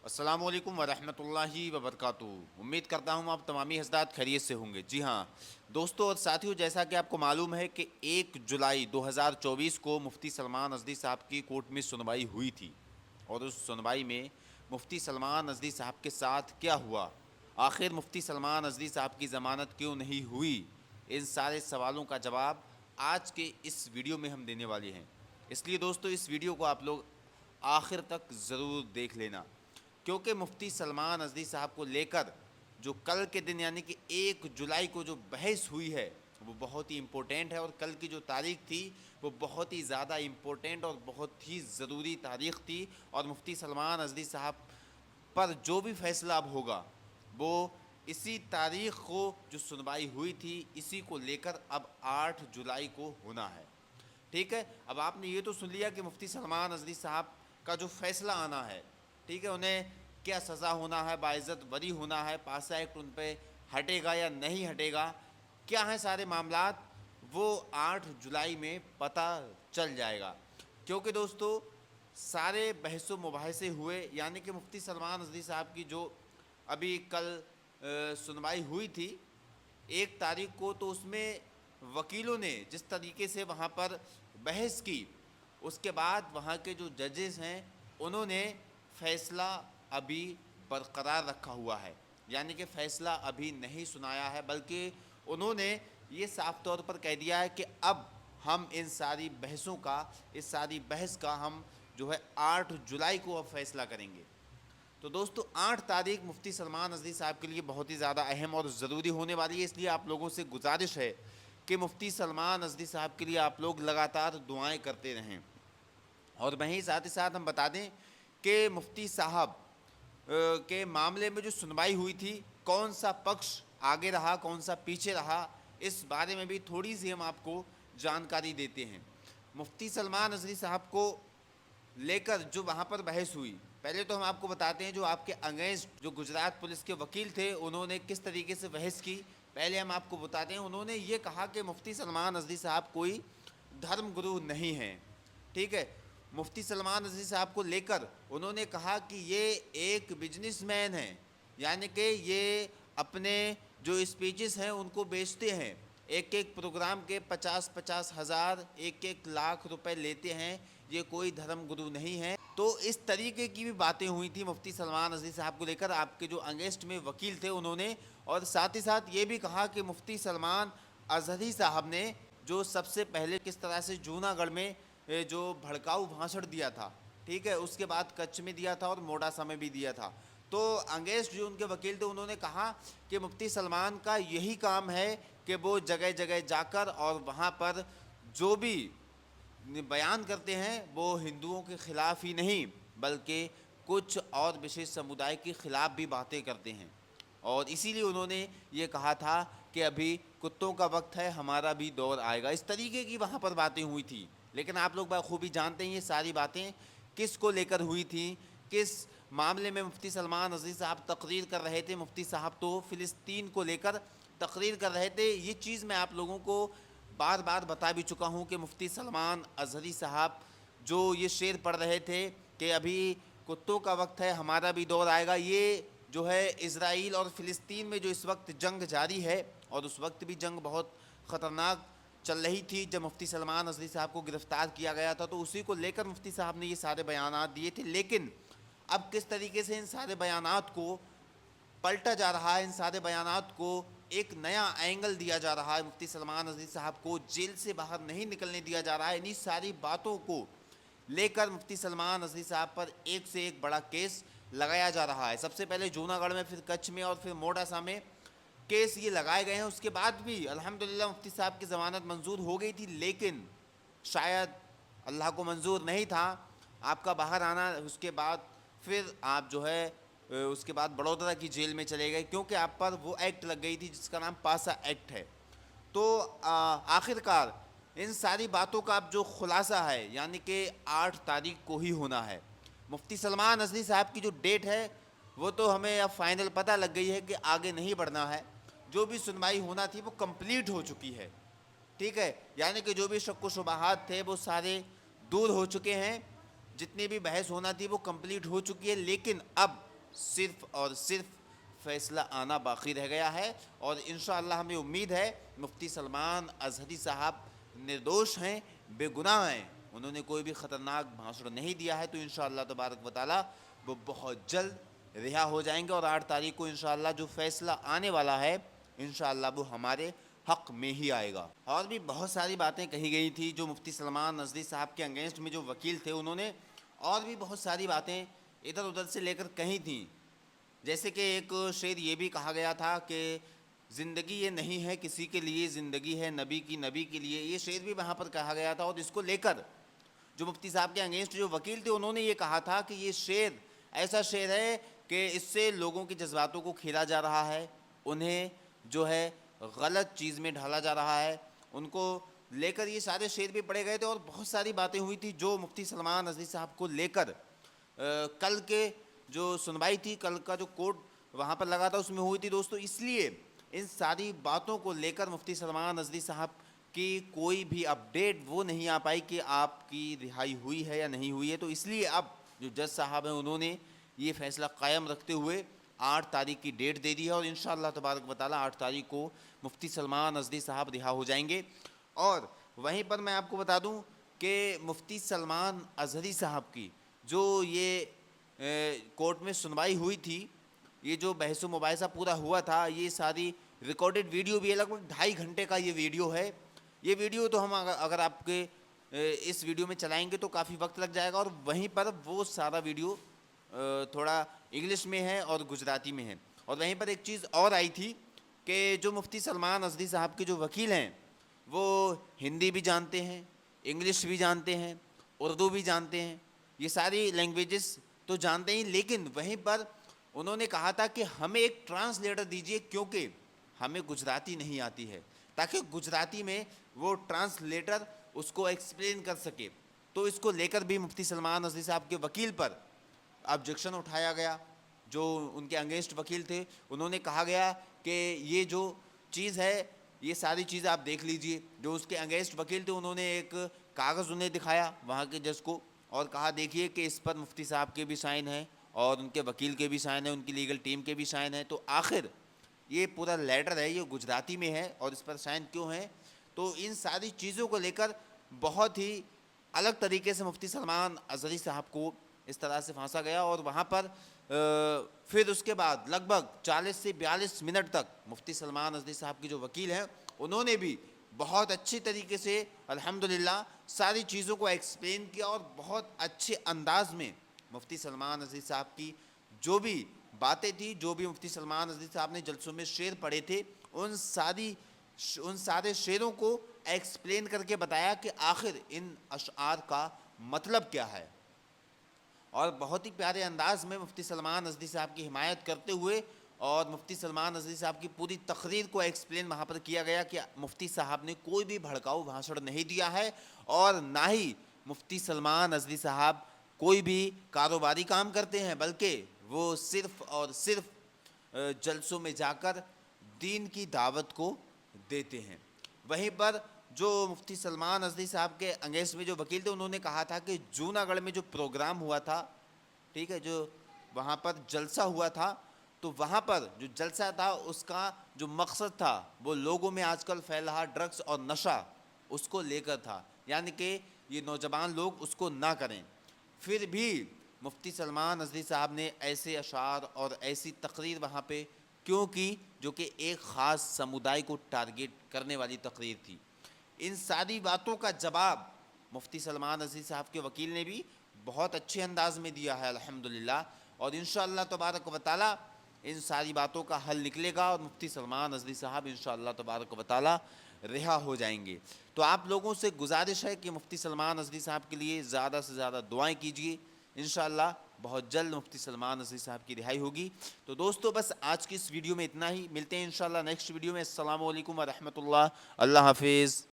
अस्सलाम वालेकुम वरहमतुल्लाहि वबरकातुहू। उम्मीद करता हूँ आप तमामी हज़रात खैरियत से होंगे। जी हाँ दोस्तों और साथियों, जैसा कि आपको मालूम है कि 1 जुलाई 2024 को मुफ्ती सलमान नज़दी साहब की कोर्ट में सुनवाई हुई थी। और उस सुनवाई में मुफ्ती सलमान नज़दी साहब के साथ क्या हुआ, आखिर मुफ्ती सलमान नज़दी साहब की ज़मानत क्यों नहीं हुई, इन सारे सवालों का जवाब आज के इस वीडियो में हम देने वाले हैं। इसलिए दोस्तों इस वीडियो को आप लोग आखिर तक ज़रूर देख लेना, क्योंकि मुफ्ती सलमान नज़दी साहब को लेकर जो कल के दिन यानी कि 1 जुलाई को जो बहस हुई है वो बहुत ही इम्पोर्टेंट है। और कल की जो तारीख़ थी वो बहुत ही ज़्यादा इम्पोर्टेंट और बहुत ही ज़रूरी तारीख़ थी। और मुफ्ती सलमान नज़दी साहब पर जो भी फ़ैसला अब होगा वो इसी तारीख़ को जो सुनवाई हुई थी इसी को लेकर अब 8 जुलाई को होना है। ठीक है, अब आपने ये तो सुन लिया कि मुफ्ती सलमान नज़दी साहब का जो फ़ैसला आना है, ठीक है, उन्हें क्या सज़ा होना है, बाइज़्ज़त बरी होना है, पासा एक्ट उन पे हटेगा या नहीं हटेगा, क्या हैं सारे मामलात, वो 8 जुलाई में पता चल जाएगा। क्योंकि दोस्तों सारे बहस व मुबाहिसे हुए, यानी कि मुफ्ती सलमान नज़दी साहब की जो अभी कल सुनवाई हुई थी 1 तारीख़ को, तो उसमें वकीलों ने जिस तरीके से वहाँ पर बहस की, उसके बाद वहाँ के जो जजेस हैं उन्होंने फ़ैसला अभी बरकरार रखा हुआ है, यानी कि फ़ैसला अभी नहीं सुनाया है, बल्कि उन्होंने ये साफ तौर पर कह दिया है कि अब हम इन सारी बहसों का, इस सारी बहस का हम जो है 8 जुलाई को अब फ़ैसला करेंगे। तो दोस्तों 8 तारीख मुफ्ती सलमान नज़दी साहब के लिए बहुत ही ज़्यादा अहम और ज़रूरी होने वाली है। इसलिए आप लोगों से गुजारिश है कि मुफ्ती सलमान नज़दी साहब के लिए आप लोग लगातार दुआएं करते रहें। और वहीं साथ ही साथ हम बता दें कि मुफ्ती साहब के मामले में जो सुनवाई हुई थी, कौन सा पक्ष आगे रहा कौन सा पीछे रहा, इस बारे में भी थोड़ी सी हम आपको जानकारी देते हैं। मुफ्ती सलमान नज़दी साहब को लेकर जो वहाँ पर बहस हुई, पहले तो हम आपको बताते हैं जो आपके अगेंस्ट जो गुजरात पुलिस के वकील थे उन्होंने किस तरीके से बहस की। पहले हम आपको बताते हैं, उन्होंने ये कहा कि मुफ्ती सलमान नज़दी साहब कोई धर्म गुरु नहीं हैं। ठीक है, मुफ्ती सलमान नज़दी साहब को लेकर उन्होंने कहा कि ये एक बिजनेसमैन हैं, यानी कि ये अपने जो स्पीचेस हैं उनको बेचते हैं, एक एक प्रोग्राम के 50-50 हज़ार 1-1 लाख रुपए लेते हैं, ये कोई धर्म गुरु नहीं है। तो इस तरीके की भी बातें हुई थी मुफ्ती सलमान नज़दी साहब को लेकर, आपके जो अगेंस्ट में वकील थे उन्होंने। और साथ ही साथ ये भी कहा कि मुफ्ती सलमान अजहरी साहब ने जो सबसे पहले किस तरह से जूनागढ़ में जो भड़काऊ भाषण दिया था, ठीक है, उसके बाद कच्छ में दिया था और मोडासा में भी दिया था। तो अगेंस्ट जो उनके वकील थे उन्होंने कहा कि मुफ्ती सलमान का यही काम है कि वो जगह जगह जाकर और वहाँ पर जो भी बयान करते हैं वो हिंदुओं के ख़िलाफ़ ही नहीं बल्कि कुछ और विशेष समुदाय के ख़िलाफ़ भी बातें करते हैं। और इसीलिए उन्होंने ये कहा था कि अभी कुत्तों का वक्त है, हमारा भी दौर आएगा। इस तरीके की वहाँ पर बातें हुई थी। लेकिन आप लोग बखूबी जानते हैं ये सारी बातें किस को लेकर हुई थी, किस मामले में मुफ्ती सलमान नज़री साहब तकरीर कर रहे थे। मुफ्ती साहब तो फ़िलिस्तीन को लेकर तकरीर कर रहे थे। ये चीज़ मैं आप लोगों को बार बार बता भी चुका हूँ कि मुफ्ती सलमान अजहरी साहब जो ये शेर पढ़ रहे थे कि अभी कुत्तों का वक्त है, हमारा भी दौर आएगा, ये जो है इज़राइल और फ़िलिस्तीन में जो इस वक्त जंग जारी है, और उस वक्त भी जंग बहुत ख़तरनाक चल रही थी जब मुफ्ती सलमान नज़री साहब को गिरफ़्तार किया गया था, तो उसी को लेकर मुफ्ती साहब ने ये सारे बयानात दिए थे। लेकिन अब किस तरीके से इन सारे बयानात को पलटा जा रहा है, इन सारे बयानात को एक नया एंगल दिया जा रहा है, मुफ्ती सलमान नज़री साहब को जेल से बाहर नहीं निकलने दिया जा रहा है। इन्हीं सारी बातों को लेकर मुफ्ती सलमान नज़री साहब पर एक से एक बड़ा केस लगाया जा रहा है। सबसे पहले जूनागढ़ में, फिर कच्छ में और फिर मोडासा में केस ये लगाए गए हैं। उसके बाद भी अल्हम्दुलिल्लाह मुफ्ती साहब की ज़मानत मंजूर हो गई थी, लेकिन शायद अल्लाह को मंजूर नहीं था आपका बाहर आना। उसके बाद फिर आप जो है उसके बाद बड़ौदा की जेल में चले गए, क्योंकि आप पर वो एक्ट लग गई थी जिसका नाम पासा एक्ट है। तो आखिरकार इन सारी बातों का अब जो खुलासा है यानी कि 8 तारीख को ही होना है। मुफ्ती सलमान नज़री साहब की जो डेट है वो तो हमें अब फाइनल पता लग गई है कि आगे नहीं बढ़ना है। जो भी सुनवाई होना थी वो कंप्लीट हो चुकी है, ठीक है, यानी कि जो भी शक व शुबहात थे वो सारे दूर हो चुके हैं, जितनी भी बहस होना थी वो कंप्लीट हो चुकी है। लेकिन अब صرف اور صرف فیصلہ آنا باقی رہ گیا ہے، اور انشاءاللہ ہمیں امید ہے مفتی سلمان اظہری صاحب نردوش ہیں، بے گناہ ہیں، انہوں نے کوئی بھی خطرناک بھاشن نہیں دیا ہے، تو انشاءاللہ تبارک و تعالی وہ بہت جلد رہا ہو جائیں گے، اور 8 تاریخ کو انشاءاللہ جو فیصلہ آنے والا ہے انشاءاللہ وہ ہمارے حق میں ہی آئے گا۔ اور بھی بہت ساری باتیں کہی گئی تھی جو مفتی سلمان نظری صاحب کے اگینسٹ میں جو وکیل تھے انہوں نے اور بھی بہت ساری باتیں ادھر ادھر سے لے کر کہی تھیں، جیسے کہ ایک شعر یہ بھی کہا گیا تھا کہ زندگی یہ نہیں ہے کسی کے لیے، زندگی ہے نبی کے لیے، یہ شعر بھی وہاں پر کہا گیا تھا، اور اس کو لے کر جو مفتی صاحب کے اگینسٹ جو وکیل تھے انہوں نے یہ کہا تھا کہ یہ شعر ایسا شعر ہے کہ اس سے لوگوں کی جذباتوں کو کھیلا جا رہا ہے، انہیں جو ہے غلط چیز میں ڈھالا جا رہا ہے، ان کو لے کر یہ سارے شعر بھی پڑھے گئے تھے، اور بہت ساری باتیں ہوئی تھی جو مفتی سلمان نظری صاحب کو لے کر کل کے جو سنوائی تھی، کل کا جو کورٹ وہاں پر لگا تھا اس میں ہوئی تھی دوستو۔ اس لیے ان ساری باتوں کو لے کر مفتی سلمان نظری صاحب کی کوئی بھی اپڈیٹ وہ نہیں آ پائی کہ آپ کی رہائی ہوئی ہے یا نہیں ہوئی ہے، تو اس لیے اب جو جج صاحب ہیں انہوں نے یہ فیصلہ قائم رکھتے ہوئے 8 تاریخ کی ڈیٹ دے دی ہے، اور انشاءاللہ تبارک و تعالی 8 تاریخ کو مفتی سلمان نظری صاحب رہا ہو جائیں گے۔ اور وہیں پر میں آپ کو بتا دوں کہ مفتی سلمان اظہری صاحب کی جو یہ کورٹ میں سنوائی ہوئی تھی، یہ جو بحث و مباحثہ پورا ہوا تھا، یہ ساری ریکارڈڈ ویڈیو بھی ہے، لگ بھگ 2.5 گھنٹے کا یہ ویڈیو ہے۔ یہ ویڈیو تو ہم اگر آپ کے اس ویڈیو میں چلائیں گے تو کافی وقت لگ جائے گا، اور وہیں پر وہ سارا ویڈیو تھوڑا انگلش میں ہے اور گجراتی میں ہے۔ اور وہیں پر ایک چیز اور آئی تھی کہ جو مفتی سلمان نظری صاحب کے جو وکیل ہیں وہ ہندی بھی جانتے ہیں، انگلش بھی جانتے ہیں، اردو بھی جانتے ہیں، یہ ساری لینگویجز تو جانتے ہیں، لیکن وہیں پر انہوں نے کہا تھا کہ ہمیں ایک ٹرانسلیٹر دیجئے کیونکہ ہمیں گجراتی نہیں آتی ہے، تاکہ گجراتی میں وہ ٹرانسلیٹر اس کو ایکسپلین کر سکے۔ تو اس کو لے کر بھی مفتی سلمان نظری صاحب کے وکیل پر آبجیکشن اٹھایا گیا، جو ان کے اگینسٹ وکیل تھے انہوں نے کہا گیا کہ یہ جو چیز ہے یہ ساری چیز آپ دیکھ لیجئے۔ جو اس کے اگینسٹ وکیل تھے انہوں نے ایک کاغذ انہیں دکھایا وہاں کے جج کو، اور کہا دیکھیے کہ اس پر مفتی صاحب کے بھی سائن ہیں اور ان کے وکیل کے بھی سائن ہیں، ان کی لیگل ٹیم کے بھی سائن ہیں، تو آخر یہ پورا لیٹر ہے یہ گجراتی میں ہے اور اس پر سائن کیوں ہیں؟ تو ان ساری چیزوں کو لے کر بہت ہی الگ طریقے سے مفتی سلمان اظہری صاحب کو اس طرح سے پھانسا گیا، اور وہاں پر پھر اس کے بعد لگ بھگ 40 سے 42 منٹ تک مفتی سلمان اظہری صاحب کی جو وکیل ہیں انہوں نے بھی بہت اچھی طریقے سے الحمدللہ ساری چیزوں کو ایکسپلین کیا، اور بہت اچھے انداز میں مفتی سلمان اظہری صاحب کی جو بھی باتیں تھی، جو بھی مفتی سلمان اظہری صاحب نے جلسوں میں شعر پڑھے تھے، ان سارے شعروں کو ایکسپلین کر کے بتایا کہ آخر ان اشعار کا مطلب کیا ہے، اور بہت ہی پیارے انداز میں مفتی سلمان اظہری صاحب کی حمایت کرتے ہوئے اور مفتی سلمان اظہری صاحب کی پوری تقریر کو ایکسپلین وہاں پر کیا گیا کہ مفتی صاحب نے کوئی بھی بھڑکاؤ بھاشن نہیں دیا ہے، اور نہ ہی مفتی سلمان اظہری صاحب کوئی بھی کاروباری کام کرتے ہیں، بلکہ وہ صرف اور صرف جلسوں میں جا کر دین کی دعوت کو دیتے ہیں۔ وہیں پر جو مفتی سلمان اظہری صاحب کے اگینسٹ میں جو وکیل تھے انہوں نے کہا تھا کہ جوناگڑھ میں جو پروگرام ہوا تھا، ٹھیک ہے، جو وہاں پر جلسہ ہوا تھا، تو وہاں پر جو جلسہ تھا اس کا جو مقصد تھا وہ لوگوں میں آج کل پھیل رہا ڈرگس اور نشہ اس کو لے کر تھا، یعنی کہ یہ نوجوان لوگ اس کو نہ کریں۔ پھر بھی مفتی سلمان اظہری صاحب نے ایسے اشعار اور ایسی تقریر وہاں پہ کیوں کی جو کہ ایک خاص سمودائے کو ٹارگیٹ کرنے والی تقریر تھی؟ ان ساری باتوں کا جواب مفتی سلمان اظہری صاحب کے وکیل نے بھی بہت اچھے انداز میں دیا ہے الحمدللہ، اور انشاءاللہ تبارک و تعالی ان ساری باتوں کا حل نکلے گا، اور مفتی سلمان اظہری صاحب انشاءاللہ تبارک و تعالی رہا ہو جائیں گے۔ تو آپ لوگوں سے گزارش ہے کہ مفتی سلمان اظہری صاحب کے لیے زیادہ سے زیادہ دعائیں کیجیے، انشاءاللہ بہت جلد مفتی سلمان اظہری صاحب کی رہائی ہوگی۔ تو دوستو بس آج کی اس ویڈیو میں اتنا ہی، ملتے ہیں انشاءاللہ نیکسٹ ویڈیو میں۔ السلام علیکم ورحمۃ اللہ، اللہ حافظ۔